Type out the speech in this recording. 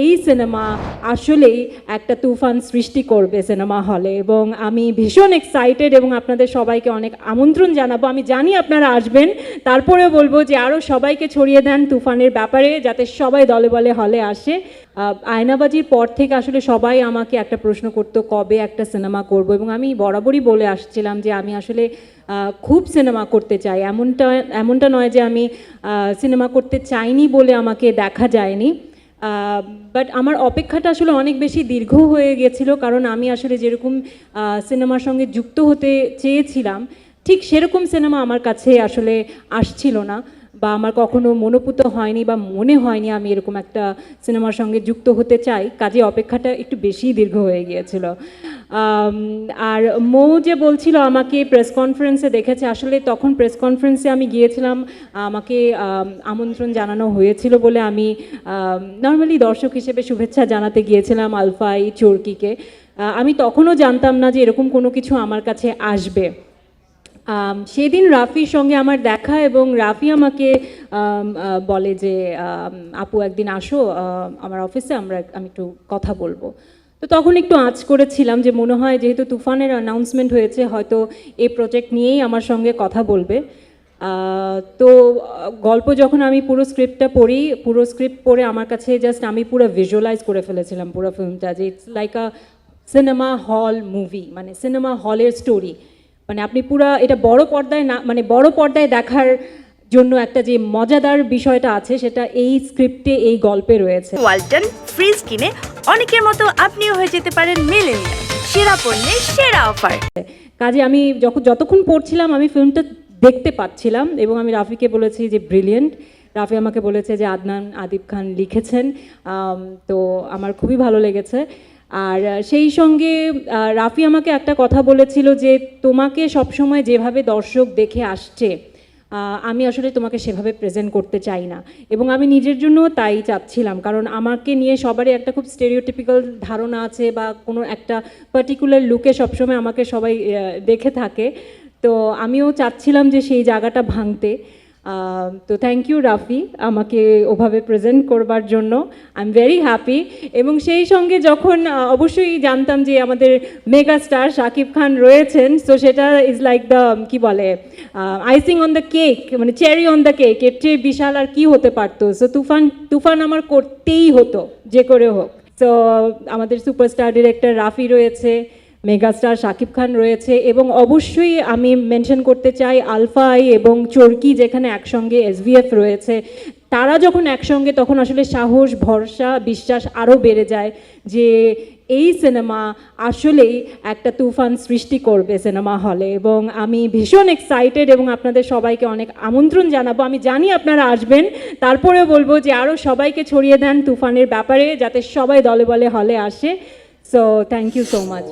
এই সিনেমা আসলেই একটা তুফান সৃষ্টি করবে সিনেমা হলে, এবং আমি ভীষণ এক্সাইটেড এবং আপনাদের সবাইকে অনেক আমন্ত্রণ জানাবো। আমি জানি আপনারা আসবেন, তারপরেও বলবো যে আরও সবাইকে ছড়িয়ে দেন তুফানের ব্যাপারে, যাতে সবাই দলে বলে হলে আসে। আয়নাবাজির পর থেকে আসলে সবাই আমাকে একটা প্রশ্ন করতো কবে একটা সিনেমা করব, এবং আমি বরাবরই বলে আসছিলাম যে আমি আসলে খুব সিনেমা করতে চাই। এমনটা নয় যে আমি সিনেমা করতে চাইনি বলে আমাকে দেখা যায়নি, বাট আমার অপেক্ষাটা আসলে অনেক বেশি দীর্ঘ হয়ে গেছিলো, কারণ আমি আসলে যেরকম সিনেমার সঙ্গে যুক্ত হতে চেয়েছিলাম ঠিক সেরকম সিনেমা আমার কাছে আসলে আসছিল না, বা আমার কখনো মনোপুত হয়নি বা মনে হয়নি আমি এরকম একটা সিনেমার সঙ্গে যুক্ত হতে চাই। কাজে অপেক্ষাটা একটু বেশি দীর্ঘ হয়ে গিয়েছিল। আর মৌ যে বলছিল আমাকে প্রেস কনফারেন্সে দেখেছে, আসলে তখন প্রেস কনফারেন্সে আমি গিয়েছিলাম, আমাকে আমন্ত্রণ জানানো হয়েছিল বলে আমি নর্মালি দর্শক হিসেবে শুভেচ্ছা জানাতে গিয়েছিলাম আলফাই চরকিকে। আমি তখনও জানতাম না যে এরকম কোনো কিছু আমার কাছে আসবে। সেদিন রাফির সঙ্গে আমার দেখা, এবং রাফি আমাকে বলে যে আপু একদিন আসো আমার অফিসে, আমি একটু কথা বলবো। তো তখন একটু আঁচ করেছিলাম যে মনে হয় যেহেতু তুফানের অ্যানাউন্সমেন্ট হয়েছে, হয়তো এই প্রজেক্ট নিয়েই আমার সঙ্গে কথা বলবে। তো গল্প যখন আমি পুরো স্ক্রিপ্টটা পড়ি, পুরো স্ক্রিপ্ট পড়ে আমার কাছে জাস্ট আমি পুরো ভিজুয়ালাইজ করে ফেলেছিলাম পুরো ফিল্মটা, যে it's like a cinema hall movie, মানে সিনেমা হলের স্টোরি। মানে আপনি পুরা এটা বড় পর্দায় না, মানে বড় পর্দায় দেখার জন্য একটা যে মজাদার বিষয়টা আছে সেটা এই স্ক্রিপ্টে, এই গল্পে রয়েছে। ওয়ালটন ফ্রিজ কিনে অনেকের মতো আপনিও হয়ে যেতে পারেন মিলেনিয়াল, সেরা পণ্যের সেরা অফার। কাজে আমি যতক্ষণ পড়ছিলাম আমি ফিল্মটা দেখতে পাচ্ছিলাম, এবং আমি রাফিকে বলেছি যে ব্রিলিয়েন্ট। রাফি আমাকে বলেছে যে আদনান আদিব খান লিখেছেন, তো আমার খুবই ভালো লেগেছে। আর সেই সঙ্গে রাফি আমাকে একটা কথা বলেছিল যে তোমাকে সবসময় যেভাবে দর্শক দেখে আসছে আমি আসলে তোমাকে সেভাবে প্রেজেন্ট করতে চাই না, এবং আমি নিজের জন্য তাই চাচ্ছিলাম, কারণ আমাকে নিয়ে সবারই একটা খুব স্টেরিওটিপিক্যাল ধারণা আছে, বা কোনো একটা পার্টিকুলার লুকে সবসময় আমাকে সবাই দেখে থাকে। তো আমিও চাচ্ছিলাম যে সেই জায়গাটা ভাঙতে। তো থ্যাংক ইউ রাফি আমাকে ওভাবে প্রেজেন্ট করবার জন্য, আই এম ভেরি হ্যাপি। এবং সেই সঙ্গে যখন অবশ্যই জানতাম যে আমাদের মেগা স্টার শাকিব খান রয়েছেন, তো সেটা ইজ লাইক দ্য কী বলে আইসিং অন দ্য কেক, মানে চেরি অন দ্য কেক, এর চেয়ে বিশাল আর কি হতে পারতো। সো তুফান আমার করতেই হতো যে করে হোক। তো আমাদের সুপারস্টার ডিরেক্টর রাফি রয়েছে, মেগাস্টার শাকিব খান রয়েছে, এবং অবশ্যই আমি মেনশন করতে চাই আলফাই এবং চরকি, যেখানে একসঙ্গে এসভিএফ রয়েছে। তারা যখন একসঙ্গে তখন আসলে সাহস, ভরসা, বিশ্বাস আরও বেড়ে যায় যে এই সিনেমা আসলেই একটা তুফান সৃষ্টি করবে সিনেমা হলে, এবং আমি ভীষণ এক্সাইটেড এবং আপনাদের সবাইকে অনেক আমন্ত্রণ জানাবো। আমি জানি আপনারা আসবেন, তারপরেও বলবো যে আরও সবাইকে ছড়িয়ে দেন তুফানের ব্যাপারে, যাতে সবাই দলে বলে হলে আসে। So thank you so much.